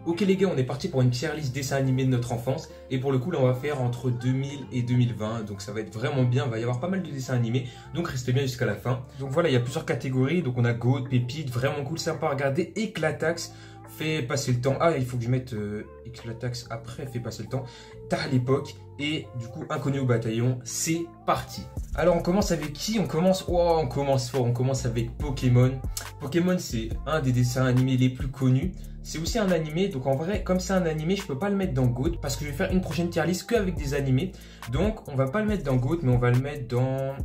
Ok les gars, on est parti pour une tier list dessin animé de notre enfance. Et pour le coup, là, on va faire entre 2000 et 2020. Donc ça va être vraiment bien. Il va y avoir pas mal de dessins animés. Donc restez bien jusqu'à la fin. Donc voilà, il y a plusieurs catégories. Donc on a Goat, Pépite, vraiment cool, sympa à regarder. Éclatax, fait passer le temps. Ah, il faut que je mette Éclatax après, fait passer le temps. Tard à l'époque. Et du coup, Inconnu au bataillon. C'est parti. Alors on commence avec qui? On commence fort. On commence avec Pokémon. Pokémon, c'est un des dessins animés les plus connus. C'est aussi un animé, donc en vrai, comme c'est un animé, je peux pas le mettre dans Goat parce que je vais faire une prochaine tier list qu'avec des animés. Donc, on va pas le mettre dans Goat, mais on va le mettre dans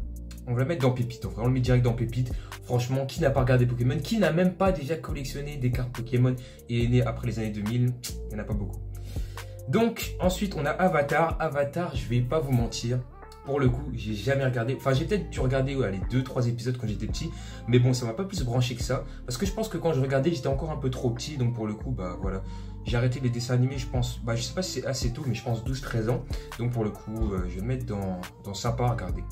Pépite. On le met direct dans Pépite. Franchement, qui n'a pas regardé Pokémon? Qui n'a même pas déjà collectionné des cartes Pokémon et est né après les années 2000? Il n'y en a pas beaucoup. Donc, ensuite, on a Avatar. Avatar, je vais pas vous mentir. Pour le coup, j'ai jamais regardé. Enfin, j'ai peut-être dû regarder les 2-3 épisodes quand j'étais petit. Mais bon, ça m'a pas plus branché que ça. Parce que je pense que quand je regardais, j'étais encore un peu trop petit. Donc pour le coup, bah voilà. J'ai arrêté les dessins animés, je pense. Bah, je sais pas si c'est assez tôt, mais je pense 12-13 ans. Donc pour le coup, je vais le mettre dans sympa à regarder.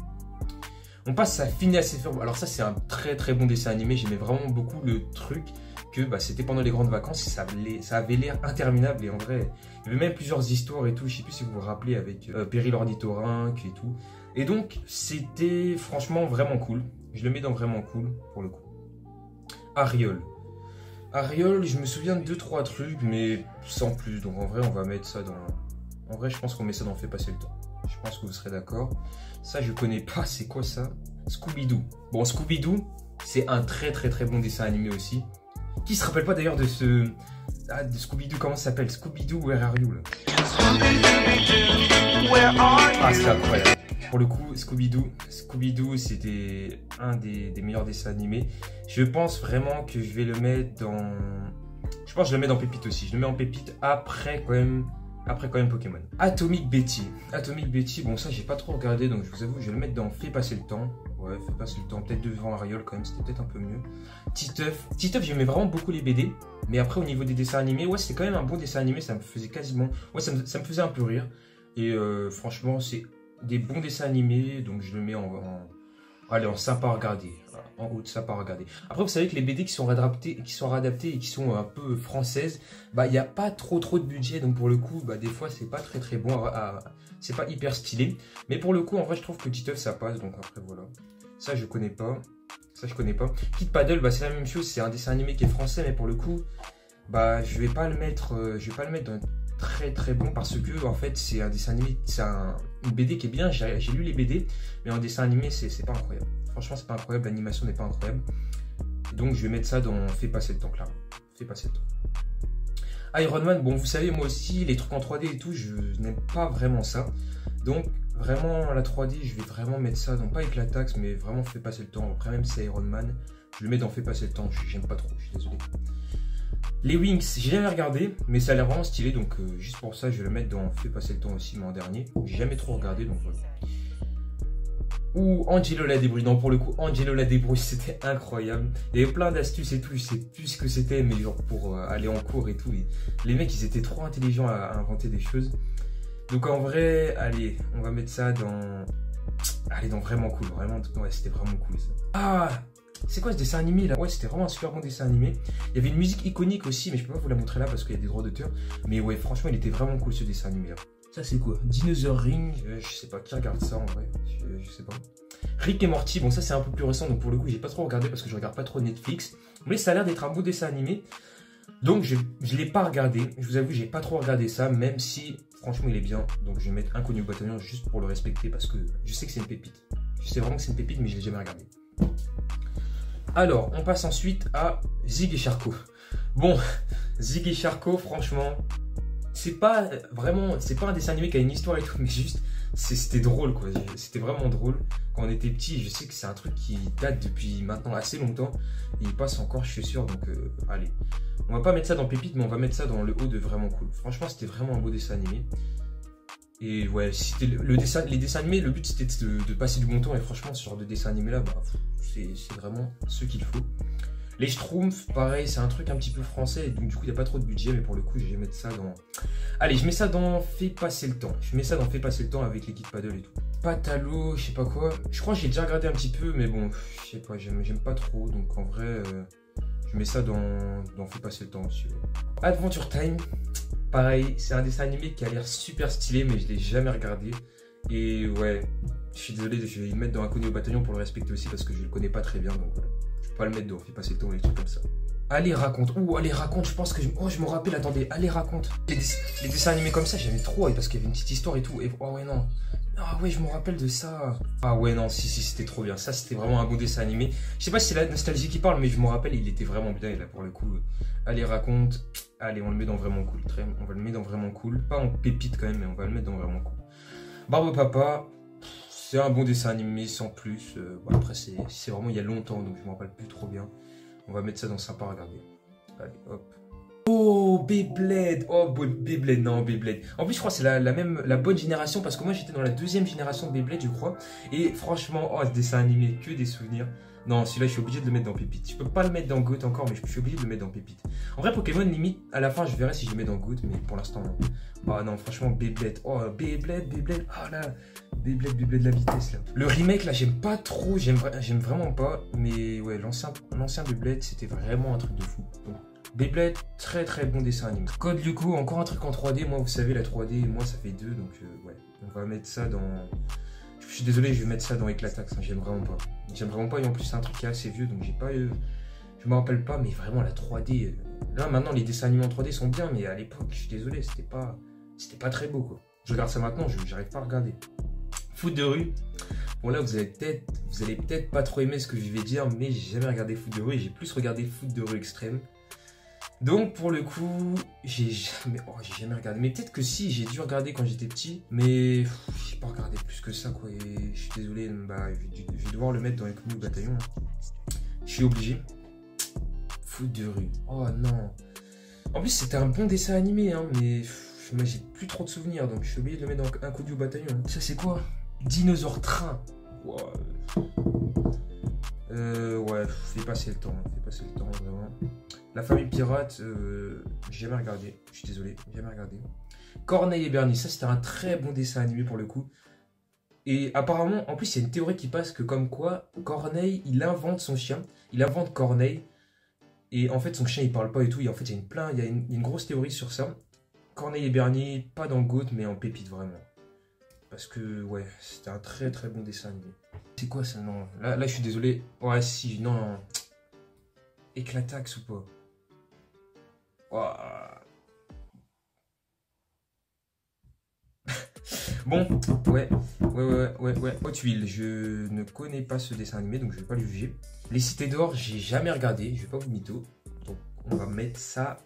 On passe à Phineas et Ferb. Alors ça, c'est un très très bon dessin animé. J'aimais vraiment beaucoup le truc. Que bah, c'était pendant les grandes vacances et ça avait l'air interminable. Et en vrai, il y avait même plusieurs histoires et tout. Je sais plus si vous vous rappelez avec Perry l'ornithorynque et tout. Et donc, c'était franchement vraiment cool. Je le mets dans vraiment cool pour le coup. Ariol. Ariol, je me souviens de 2-3 trucs, mais sans plus. Donc en vrai, on va mettre ça dans... En vrai, je pense qu'on met ça dans Fait passer le temps. Je pense que vous serez d'accord. Ça, je connais pas. C'est quoi ça? Scooby-Doo. Bon, Scooby-Doo, c'est un très très très bon dessin animé aussi. Qui se rappelle pas d'ailleurs de ce... Ah, de Scooby-Doo, comment ça s'appelle? Scooby-Doo, Where Are You là? Ah, c'est incroyable. Pour le coup, Scooby-Doo, c'était un des meilleurs dessins animés. Je pense vraiment que je vais le mettre dans... Je pense que je le mets dans Pépite aussi. Je le mets en Pépite après quand même Pokémon. Atomic Betty. Atomic Betty, bon ça j'ai pas trop regardé, donc je vous avoue, je vais le mettre dans Fait passer le temps. Ouais, Fait passer le temps, peut-être devant Ariol quand même, c'était peut-être un peu mieux. Titeuf, j'aimais vraiment beaucoup les BD, mais après au niveau des dessins animés, ouais c'était quand même un bon dessin animé, ça me faisait quasiment... Ouais, ça me faisait un peu rire. Et franchement, c'est des bons dessins animés, donc je le mets allez, en sympa à regarder. En haut de sympa à regarder. Après, vous savez que les BD qui sont réadaptées et qui sont un peu françaises, bah il n'y a pas trop de budget, donc pour le coup, bah des fois c'est pas très bon, c'est pas hyper stylé. Mais pour le coup, en vrai, je trouve que Titeuf ça passe, donc après voilà. Ça je connais pas. Kid Paddle, bah c'est la même chose, c'est un dessin animé qui est français, mais pour le coup, bah je vais pas le mettre dans très bon parce que en fait c'est un dessin animé, c'est une BD qui est bien. J'ai lu les BD, mais en dessin animé c'est pas incroyable. Franchement, c'est pas incroyable, l'animation n'est pas incroyable. Donc, je vais mettre ça dans Fait passer le temps, clairement. Fait passer le temps. Iron Man, bon, vous savez, moi aussi, les trucs en 3D et tout, je n'aime pas vraiment ça. Donc, vraiment, la 3D, je vais vraiment mettre ça dans, pas Éclatax, mais vraiment Fait passer le temps. Après, même si c'est Iron Man, je le mets dans Fait passer le temps. J'aime pas trop, je suis désolé. Les Wings, j'ai jamais regardé, mais ça a l'air vraiment stylé. Donc, juste pour ça, je vais le mettre dans Fait passer le temps aussi, mais en dernier. J'ai jamais trop regardé, donc voilà. Ou Angelo la débrouille. Non, pour le coup, Angelo la débrouille, c'était incroyable. Il y avait plein d'astuces et tout, je sais plus ce que c'était, mais genre pour aller en cours et tout. Et les mecs, ils étaient trop intelligents à inventer des choses. Donc en vrai, allez, on va mettre ça dans... Allez, dans vraiment cool. Vraiment, ouais, c'était vraiment cool ça. Ah, c'est quoi ce dessin animé là? Ouais, c'était vraiment un super bon dessin animé. Il y avait une musique iconique aussi, mais je peux pas vous la montrer là parce qu'il y a des droits d'auteur. Mais ouais, franchement, il était vraiment cool ce dessin animé là. Ça c'est quoi? Dinosaur Ring, je sais pas qui regarde ça en vrai, je sais pas. Rick et Morty, bon ça c'est un peu plus récent, donc pour le coup j'ai pas trop regardé parce que je regarde pas trop Netflix. Mais ça a l'air d'être un beau dessin animé. Donc je l'ai pas regardé, je vous avoue j'ai pas trop regardé ça, même si franchement il est bien. Donc je vais mettre Inconnu au bataillon juste pour le respecter parce que je sais que c'est une pépite. Je sais vraiment que c'est une pépite mais je l'ai jamais regardé. Alors on passe ensuite à Zig et Charcot. Bon, Zig et Charcot franchement... C'est pas un dessin animé qui a une histoire et tout, mais juste, c'était drôle quoi. C'était vraiment drôle. Quand on était petit, je sais que c'est un truc qui date depuis maintenant assez longtemps. Et il passe encore, je suis sûr, donc allez. On va pas mettre ça dans Pépite, mais on va mettre ça dans le haut de vraiment cool. Franchement, c'était vraiment un beau dessin animé. Et ouais, les dessins animés, le but c'était de passer du bon temps. Et franchement, ce genre de dessin animé là, bah, c'est vraiment ce qu'il faut. Les Schtroumpfs, pareil, c'est un truc un petit peu français, donc du coup, il n'y a pas trop de budget, mais pour le coup, je vais mettre ça dans... Allez, je mets ça dans Fait passer le temps. Je mets ça dans Fait passer le temps avec les Kid Paddle et tout. Patalo, je sais pas quoi. Je crois que j'ai déjà regardé un petit peu, mais bon, je sais pas, j'aime pas trop, donc en vrai, je Je mets ça dans Fais passer le temps aussi. Ouais. Adventure Time, pareil, c'est un dessin animé qui a l'air super stylé, mais je l'ai jamais regardé. Et ouais, je suis désolé, je vais le mettre dans Inconnu au bataillon pour le respecter aussi parce que je le connais pas très bien. Donc voilà, je peux pas le mettre dans Fais passer le temps et des trucs comme ça. Allez, raconte. Ouh, allez, raconte. Je pense que. Oh, je me rappelle, attendez. Allez, raconte. Les dessins animés comme ça, j'aimais trop parce qu'il y avait une petite histoire et tout. Et oh, ouais, non. Ah, ouais, je me rappelle de ça. Ah, ouais, non, si, c'était trop bien. Ça, c'était vraiment un beau dessin animé. Je sais pas si c'est la nostalgie qui parle, mais je me rappelle, il était vraiment bien. Et là, pour le coup, allez, raconte. Allez, on le met dans vraiment cool. On va le mettre dans vraiment cool. Pas en pépite quand même, mais on va le mettre dans vraiment cool. Barbe Papa. C'est un bon dessin animé sans plus. Bon, après, c'est vraiment il y a longtemps, donc je me rappelle plus trop bien. On va mettre ça dans sympa à regarder. Allez, hop. Oh, Beyblade. Oh, Beyblade, non, Beyblade. En plus, je crois que c'est la bonne génération parce que moi, j'étais dans la deuxième génération de Beyblade, je crois. Et franchement, oh, ce dessin animé, que des souvenirs. Non, celui-là, je suis obligé de le mettre dans Pépite. Je peux pas le mettre dans Goat encore, mais je suis obligé de le mettre dans Pépite. En vrai, Pokémon, limite, à la fin, je verrai si je le mets dans Goat, mais pour l'instant, non. Oh non, franchement, Beyblade. Oh, Beyblade. Oh là, Beyblade la vitesse, là. Le remake, là, j'aime pas trop, j'aime vraiment pas. Mais ouais, l'ancien Beyblade, c'était vraiment un truc de fou. Donc, Beyblade, très très bon dessin animé. Code Lyoko, encore un truc en 3D. Moi, vous savez, la 3D, moi, ça fait 2, donc ouais. On va mettre ça dans... Je suis désolé, je vais mettre ça dans Éclatax, hein, j'aime vraiment pas. J'aime vraiment pas, et en plus, c'est un truc qui est assez vieux, donc j'ai pas... je me rappelle pas, mais vraiment, la 3D... Là, maintenant, les dessins animés en 3D sont bien, mais à l'époque, je suis désolé, c'était pas très beau, quoi. Je regarde ça maintenant, j'arrive pas à regarder. Foot de rue. Bon, là, vous allez peut-être pas trop aimer ce que je vais dire, mais j'ai jamais regardé Foot de rue, j'ai plus regardé Foot de rue extrême. Donc pour le coup, j'ai jamais regardé. Mais peut-être que si, j'ai dû regarder quand j'étais petit. Mais j'ai pas regardé plus que ça, quoi. Et je suis désolé, bah, je vais devoir le mettre dans les Inconnu au bataillon. Je suis obligé. Foot de rue. Oh non. En plus, c'était un bon dessin animé, hein, mais j'ai plus trop de souvenirs. Donc je suis obligé de le mettre dans Inconnu au bataillon. Ça, c'est quoi? Dinosaure train. Wow. Ouais, fais passer le temps. Fais passer le temps, vraiment. La famille pirate, j'ai jamais regardé. Je suis désolé, j'ai jamais regardé. Corneille et Bernie, ça c'était un très bon dessin animé pour le coup. Et apparemment, en plus, il y a une théorie qui passe que comme quoi, Corneille, il invente son chien. Il invente Corneille. Et en fait, son chien, il parle pas et tout. Et en fait, il y a une grosse théorie sur ça. Corneille et Bernie, pas dans Goat, mais en pépite, vraiment. Parce que, ouais, c'était un très très bon dessin animé. C'est quoi ça? Non, là, je suis désolé. Ouais, si, non. Éclatax ou pas? Bon, ouais. Haute Huile, je ne connais pas ce dessin animé, donc je vais pas le juger. Les Cités d'Or, j'ai jamais regardé, je vais pas vous mytho. Donc on va mettre ça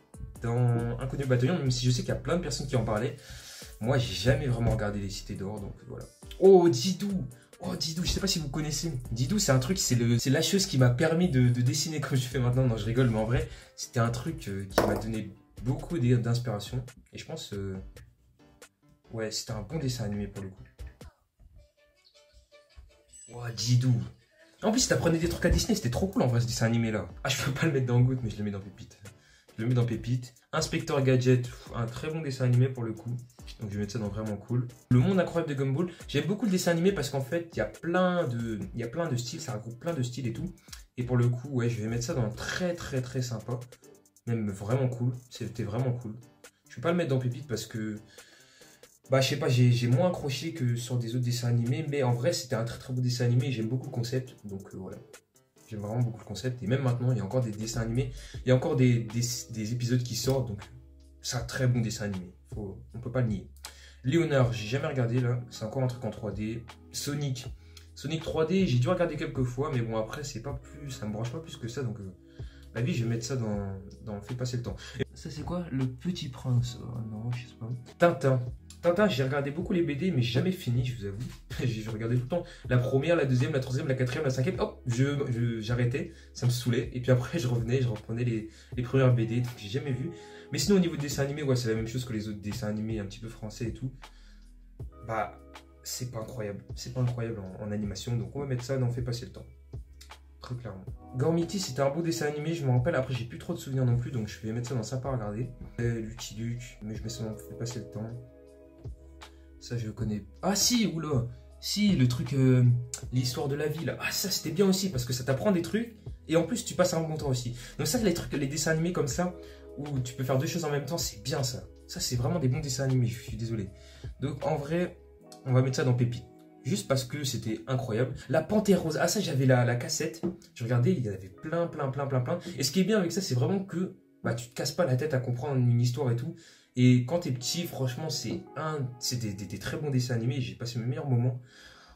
dans Inconnu au bataillon, même si je sais qu'il y a plein de personnes qui en parlaient. Moi, j'ai jamais vraiment regardé les Cités d'Or, donc voilà. Oh, Didou! Oh, Didou, je sais pas si vous connaissez. Didou, c'est un truc, c'est la chose qui m'a permis de dessiner comme je fais maintenant. Non, je rigole, mais en vrai, c'était un truc qui m'a donné beaucoup d'inspiration. Et je pense, ouais, c'était un bon dessin animé pour le coup. Oh, Didou. En plus, t'apprenais des trucs à Disney, c'était trop cool en vrai ce dessin animé là. Ah, je peux pas le mettre dans Goat, mais je le mets dans Pépite. Je le mets dans Pépite. Inspecteur Gadget, un très bon dessin animé pour le coup. Donc je vais mettre ça dans vraiment cool. Le monde incroyable de Gumball. J'aime beaucoup le dessin animé parce qu'en fait, il y a plein de styles, ça regroupe plein de styles et tout. Et pour le coup, ouais, je vais mettre ça dans très très très sympa. Même vraiment cool. C'était vraiment cool. Je vais pas le mettre dans Pépite parce que... Bah je sais pas, j'ai moins accroché que sur des autres dessins animés. Mais en vrai, c'était un très très beau dessin animé et j'aime beaucoup le concept. Donc voilà. J'aime vraiment beaucoup le concept. Et même maintenant, il y a encore des dessins animés. Il y a encore des épisodes qui sortent. Donc c'est un très bon dessin animé. On peut pas le nier. Léonard, j'ai jamais regardé là. C'est encore un truc en 3D. Sonic 3D, j'ai dû regarder quelques fois. Mais bon, après, c'est pas plus. Ça me branche pas plus que ça. Donc la vie, je vais mettre ça dans Fais passer le temps. Et ça, c'est quoi? Le Petit Prince. Oh, non, je sais pas. Tintin, j'ai regardé beaucoup les BD, mais j'ai jamais fini, je vous avoue. J'ai regardé tout le temps la première, la deuxième, la troisième, la quatrième, la cinquième. Hop, j'arrêtais, ça me saoulait. Et puis après, je reprenais les premières BD, donc j'ai jamais vu. Mais sinon, au niveau de dessin animé, ouais, c'est la même chose que les autres dessins animés un petit peu français et tout. Bah, c'est pas incroyable. C'est pas incroyable en animation, donc on va mettre ça dans Fais passer le temps. Très clairement. Gormiti, c'était un beau dessin animé, je me rappelle. Après, j'ai plus trop de souvenirs non plus, donc je vais mettre ça dans sympa à regarder. Lucky Luke, mais je mets ça dans Fais passer le temps. Ça, je connais. Ah si, oula. Si, le truc, l'histoire de la vie, là. Ah, ça, c'était bien aussi, parce que ça t'apprend des trucs. Et en plus, tu passes un bon temps aussi. Donc ça, les trucs, les dessins animés comme ça, où tu peux faire deux choses en même temps, c'est bien ça. Ça, c'est vraiment des bons dessins animés, je suis désolé. Donc en vrai, on va mettre ça dans Pépite. Juste parce que c'était incroyable. La Panthère Rose, ah ça, j'avais la cassette. Je regardais, il y en avait plein. Et ce qui est bien avec ça, c'est vraiment que bah, tu te casses pas la tête à comprendre une histoire et tout. Et quand t'es petit, franchement, c'est des très bons dessins animés. J'ai passé mes meilleurs moments.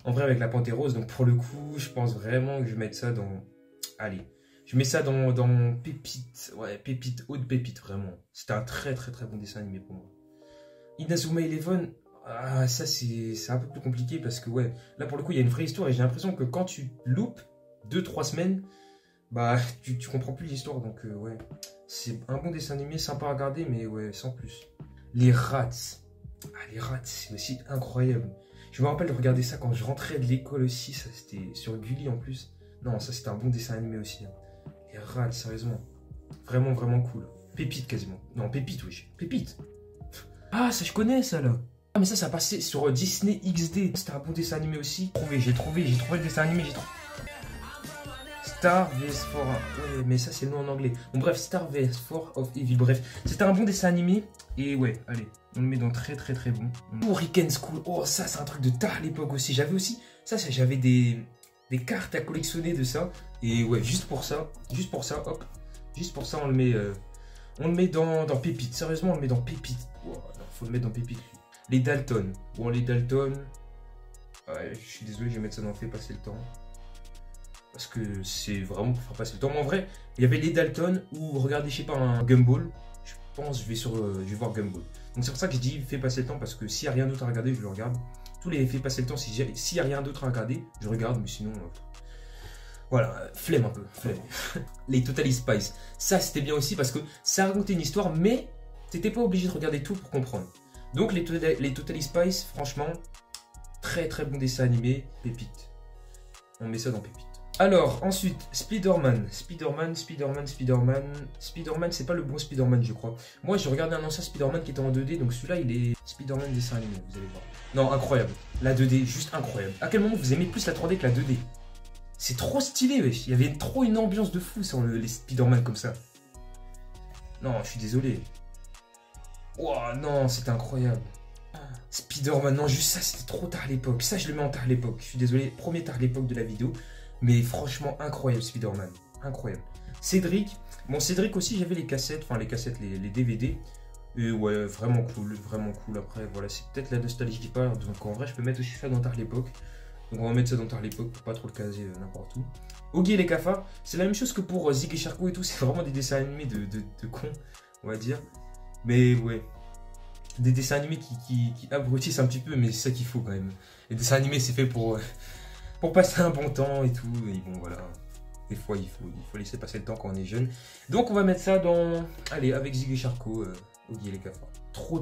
En vrai, avec la Panthère Rose, donc pour le coup, je pense vraiment que je vais mettre ça dans... Allez, je mets ça dans Pépite. Ouais, Pépite, haute Pépite, vraiment. C'était un très bon dessin animé pour moi. Inazuma Eleven, ah, ça c'est un peu plus compliqué parce que, ouais, là pour le coup, il y a une vraie histoire et j'ai l'impression que quand tu loupes 2-3 semaines, bah, tu comprends plus l'histoire. Donc, ouais, c'est un bon dessin animé, sympa à regarder, mais ouais, sans plus. Les Rats. Ah, les Rats, c'est aussi incroyable. Je me rappelle de regarder ça quand je rentrais de l'école aussi. Ça, c'était sur Gulli en plus. Non, ça, c'était un bon dessin animé aussi. Hein. Les Rats, sérieusement. Vraiment cool. Pépite, quasiment. Non, Pépite, oui. Pépite. Ah, ça, je connais, ça, là. Ah, mais ça passait sur Disney XD. C'était un bon dessin animé aussi. J'ai trouvé le dessin animé, Star vs4. Ouais, mais ça, c'est le nom en anglais. Bon, bref, Star vs4 of Evil. Bref, c'était un bon dessin animé. Et ouais, allez, on le met dans très bon. Hurricane School. Oh, ça, c'est un truc de tard à l'époque aussi. J'avais aussi, j'avais des cartes à collectionner de ça. Et ouais, juste pour ça, hop. Juste pour ça, on le met dans Pépite. Sérieusement, on le met dans Pépite. Oh, non, faut le mettre dans Pépite. Les Dalton. Bon, les Dalton. Ouais, je suis désolé, je vais mettre ça dans Fait passer le temps. Parce que c'est vraiment pour faire passer le temps. Mais en vrai, il y avait les Dalton ou regardez, je sais pas, un Gumball. Je pense je vais voir Gumball. Donc c'est pour ça que je dis fais passer le temps parce que s'il n'y a rien d'autre à regarder, je le regarde. Tous les fait passer le temps, s'il n'y a rien d'autre à regarder, je regarde, mais sinon... voilà, flemme un peu, flemme. Les Totally Spies. Ça, c'était bien aussi parce que ça racontait une histoire, mais t'étais pas obligé de regarder tout pour comprendre. Donc les Totally Spies, franchement, très bon dessin animé, Pépite. On met ça dans Pépite. Alors, ensuite, Spider-Man. Spider-Man, c'est pas le bon Spider-Man, je crois. Moi, j'ai regardé un ancien Spider-Man qui était en 2D, donc celui-là, il est Spider-Man dessin animé, vous allez voir. Non, incroyable. La 2D, juste incroyable. À quel moment vous aimez plus la 3D que la 2D? C'est trop stylé, wesh. Il y avait trop une ambiance de fou sur les Spider-Man comme ça. Non, je suis désolé. Ouah, non, c'était incroyable. Spider-Man, non, juste ça, c'était trop tard à l'époque. Ça, je le mets en tard à l'époque. Je suis désolé, premier tard à l'époque de la vidéo. Mais franchement, incroyable, Spider-Man. Incroyable. Cédric. Bon, Cédric aussi, j'avais les cassettes, les DVD. Et ouais, vraiment cool. Après, voilà, c'est peut-être la nostalgie qui parle. Donc en vrai, je peux mettre aussi ça dans tard à l'époque. Donc on va mettre ça dans tard à l'époque pour pas trop le caser n'importe où. Oggy et les cafards, c'est la même chose que pour Zig et Charcot et tout. C'est vraiment des dessins animés de cons, on va dire. Mais ouais. Des dessins animés qui abrutissent un petit peu, mais c'est ça qu'il faut quand même. Les dessins animés, c'est fait pour passer un bon temps et tout. Et bon, voilà. Des fois, il faut laisser passer le temps quand on est jeune. Donc, on va mettre ça dans... Allez, avec Zig et Charcot, Oggy et les cafards. Trop.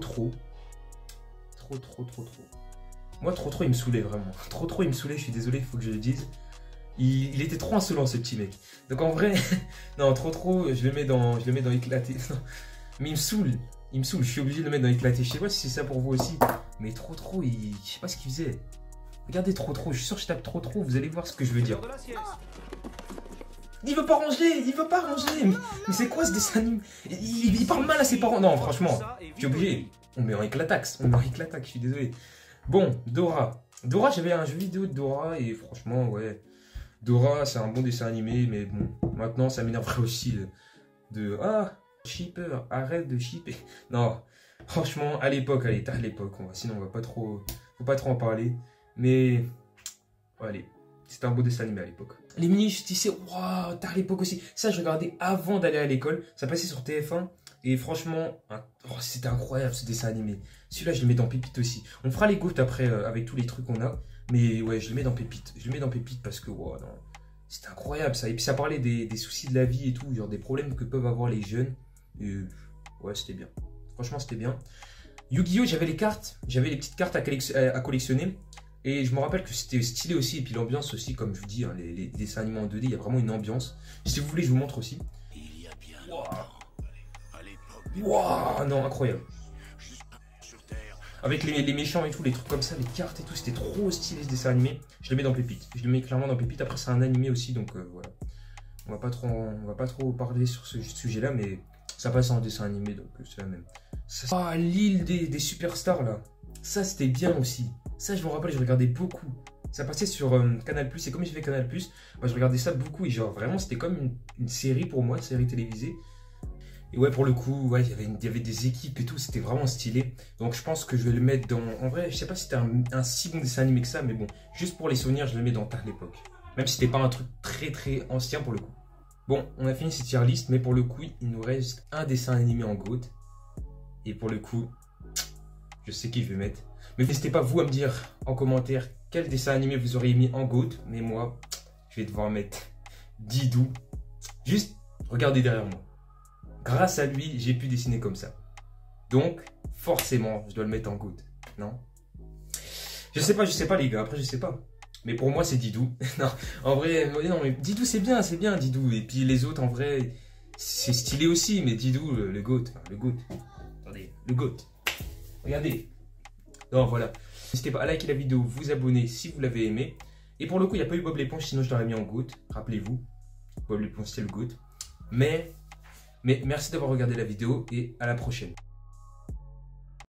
Moi, trop, il me saoulait, vraiment. Trop, il me saoulait, je suis désolé, il faut que je le dise. Il était trop insolent, ce petit mec. Donc, en vrai, non, trop, je le mets dans éclaté. Mais il me saoule, je suis obligé de le mettre dans éclaté. Je sais pas si c'est ça pour vous aussi. Mais trop, je sais pas ce qu'il faisait. Regardez trop, je suis sûr que je tape trop, vous allez voir ce que je veux dire. Il veut pas ranger, Mais c'est quoi ce dessin animé? Il parle mal à ses parents. Non, franchement, je suis obligé. On met en éclataxe, je suis désolé. Bon, Dora, j'avais un jeu vidéo de Dora et franchement, ouais. Dora, c'est un bon dessin animé, mais bon, maintenant, ça m'énerverait aussi ah, shipper, arrête de shipper. Non, franchement, à l'époque, sinon on va pas trop, faut pas trop en parler. Mais, allez, c'était un beau dessin animé à l'époque. Les mini-justiciers, waouh, tard à l'époque aussi. Ça, je regardais avant d'aller à l'école. Ça passait sur TF1. Et franchement, c'était incroyable ce dessin animé. Celui-là, je le mets dans Pépite aussi. On fera les gouttes après avec tous les trucs qu'on a. Mais ouais, je le mets dans Pépite. Parce que, wow, non, c'était incroyable ça. Et puis ça parlait des soucis de la vie et tout, genre des problèmes que peuvent avoir les jeunes. Et ouais, c'était bien. Franchement, c'était bien. Yu-Gi-Oh, j'avais les petites cartes à collectionner. Et je me rappelle que c'était stylé aussi. Et puis l'ambiance aussi, comme je vous dis, hein, les dessins animés en 2D, il y a vraiment une ambiance. Si vous voulez, je vous montre aussi. Waouh, non, incroyable. Avec les méchants et tout, les trucs comme ça, les cartes et tout, c'était trop stylé ce dessin animé. Je le mets dans Pépite. Je le mets clairement dans Pépite. Après, c'est un animé aussi, donc voilà. on va pas trop parler sur ce sujet-là, mais ça passe en dessin animé, donc c'est la même. Ah, l'île des superstars, là. Ça, c'était bien aussi. Ça, je me rappelle, je regardais beaucoup. Ça passait sur Canal+, et comme j'ai fait Canal+, moi, je regardais ça beaucoup, et genre, vraiment, c'était comme une série pour moi, une série télévisée. Et ouais, pour le coup, ouais, il y avait des équipes et tout, c'était vraiment stylé. Donc je pense que je vais le mettre dans... En vrai, je sais pas si c'était un si bon dessin animé que ça, mais bon, juste pour les souvenirs, je le mets dans Tard l'époque. Même si c'était pas un truc très ancien pour le coup. Bon, on a fini cette tier list, mais pour le coup, il nous reste un dessin animé en GOAT. Et pour le coup, je sais qui je vais mettre. Mais n'hésitez pas, vous, à me dire en commentaire quel dessin animé vous auriez mis en GOAT. Mais moi, je vais devoir mettre Didou. Juste, regardez derrière moi. Grâce à lui, j'ai pu dessiner comme ça. Donc, forcément, je dois le mettre en GOAT. Non? Je sais pas, les gars. Après, je sais pas. Mais pour moi, c'est Didou. Non, en vrai, non, mais Didou, c'est bien, Didou. Et puis les autres, en vrai, c'est stylé aussi. Mais Didou, le GOAT. Enfin, le GOAT. Attendez, le GOAT. Regardez. Non, voilà. N'hésitez pas à liker la vidéo, vous abonner si vous l'avez aimé. Et pour le coup, il n'y a pas eu Bob l'éponge, sinon je l'aurais mis en GOAT. Rappelez-vous. Bob l'éponge, c'est le GOAT. Mais merci d'avoir regardé la vidéo et à la prochaine.